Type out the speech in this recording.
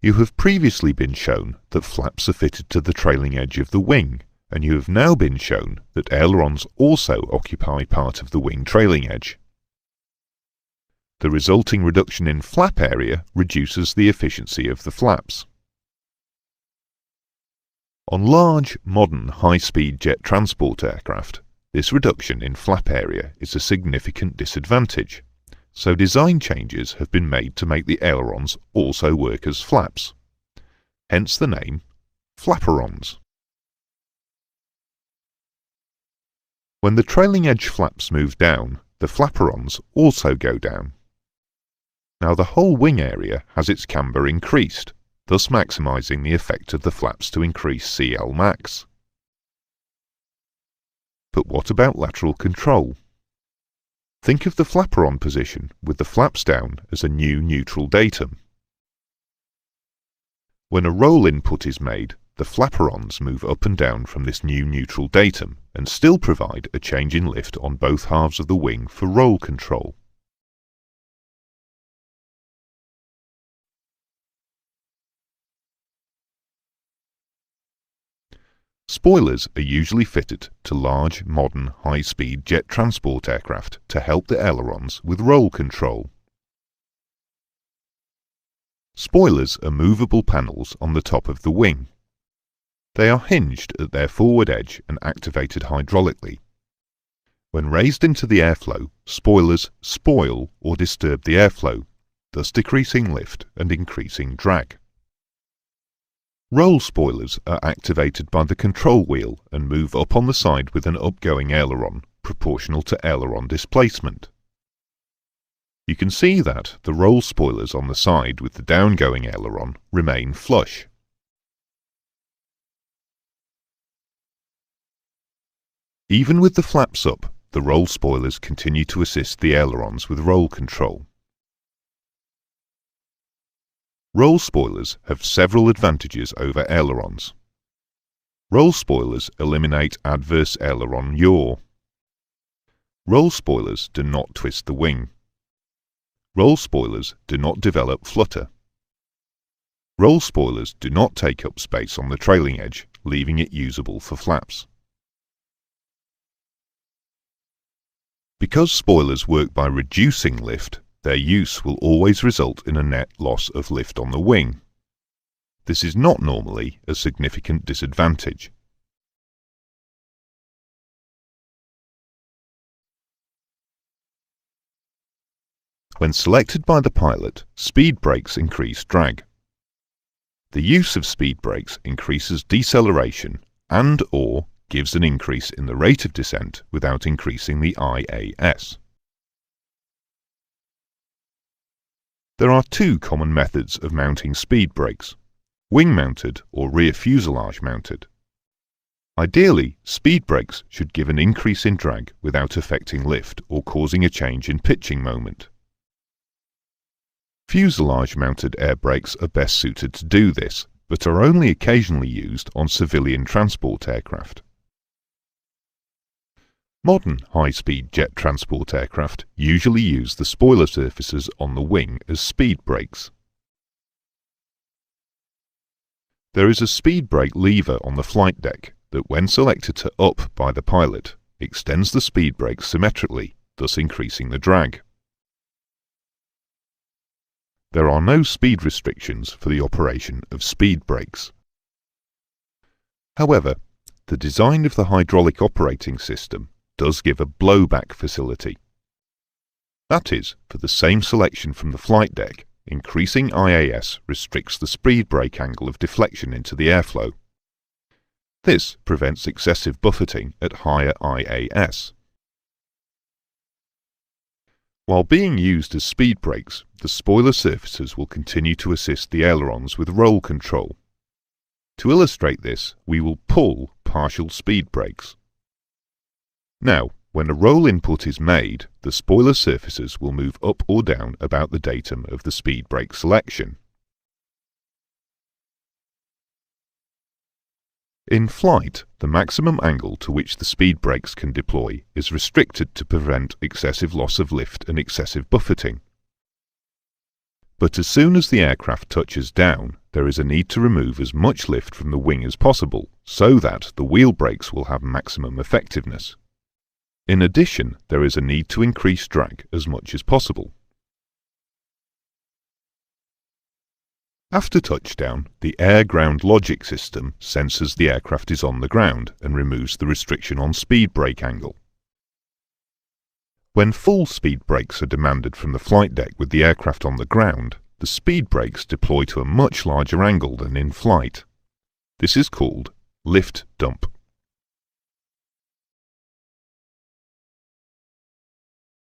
You have previously been shown that flaps are fitted to the trailing edge of the wing, and you have now been shown that ailerons also occupy part of the wing trailing edge. The resulting reduction in flap area reduces the efficiency of the flaps. On large, modern, high-speed jet transport aircraft, this reduction in flap area is a significant disadvantage, so design changes have been made to make the ailerons also work as flaps. Hence the name flaperons. When the trailing edge flaps move down, the flaperons also go down. Now the whole wing area has its camber increased, thus maximising the effect of the flaps to increase CL max. But what about lateral control? Think of the flaperon position with the flaps down as a new neutral datum. When a roll input is made, the flaperons move up and down from this new neutral datum and still provide a change in lift on both halves of the wing for roll control. Spoilers are usually fitted to large, modern, high-speed jet transport aircraft to help the ailerons with roll control. Spoilers are movable panels on the top of the wing. They are hinged at their forward edge and activated hydraulically. When raised into the airflow, spoilers spoil or disturb the airflow, thus decreasing lift and increasing drag. Roll spoilers are activated by the control wheel and move up on the side with an upgoing aileron, proportional to aileron displacement. You can see that the roll spoilers on the side with the downgoing aileron remain flush. Even with the flaps up, the roll spoilers continue to assist the ailerons with roll control. Roll spoilers have several advantages over ailerons. Roll spoilers eliminate adverse aileron yaw. Roll spoilers do not twist the wing. Roll spoilers do not develop flutter. Roll spoilers do not take up space on the trailing edge, leaving it usable for flaps. Because spoilers work by reducing lift, their use will always result in a net loss of lift on the wing. This is not normally a significant disadvantage. When selected by the pilot, speed brakes increase drag. The use of speed brakes increases deceleration and/or gives an increase in the rate of descent without increasing the IAS. There are two common methods of mounting speed brakes: wing-mounted or rear fuselage mounted. Ideally, speed brakes should give an increase in drag without affecting lift or causing a change in pitching moment. Fuselage-mounted air brakes are best suited to do this, but are only occasionally used on civilian transport aircraft. Modern high-speed jet transport aircraft usually use the spoiler surfaces on the wing as speed brakes. There is a speed brake lever on the flight deck that, when selected to up by the pilot, extends the speed brake symmetrically, thus increasing the drag. There are no speed restrictions for the operation of speed brakes. However, the design of the hydraulic operating system does give a blowback facility. That is, for the same selection from the flight deck, increasing IAS restricts the speed brake angle of deflection into the airflow. This prevents excessive buffeting at higher IAS. While being used as speed brakes, the spoiler surfaces will continue to assist the ailerons with roll control. To illustrate this, we will pull partial speed brakes. Now, when a roll input is made, the spoiler surfaces will move up or down about the datum of the speed brake selection. In flight, the maximum angle to which the speed brakes can deploy is restricted to prevent excessive loss of lift and excessive buffeting. But as soon as the aircraft touches down, there is a need to remove as much lift from the wing as possible so that the wheel brakes will have maximum effectiveness. In addition, there is a need to increase drag as much as possible. After touchdown, the air-ground logic system senses the aircraft is on the ground and removes the restriction on speed brake angle. When full speed brakes are demanded from the flight deck with the aircraft on the ground, the speed brakes deploy to a much larger angle than in flight. This is called lift dump.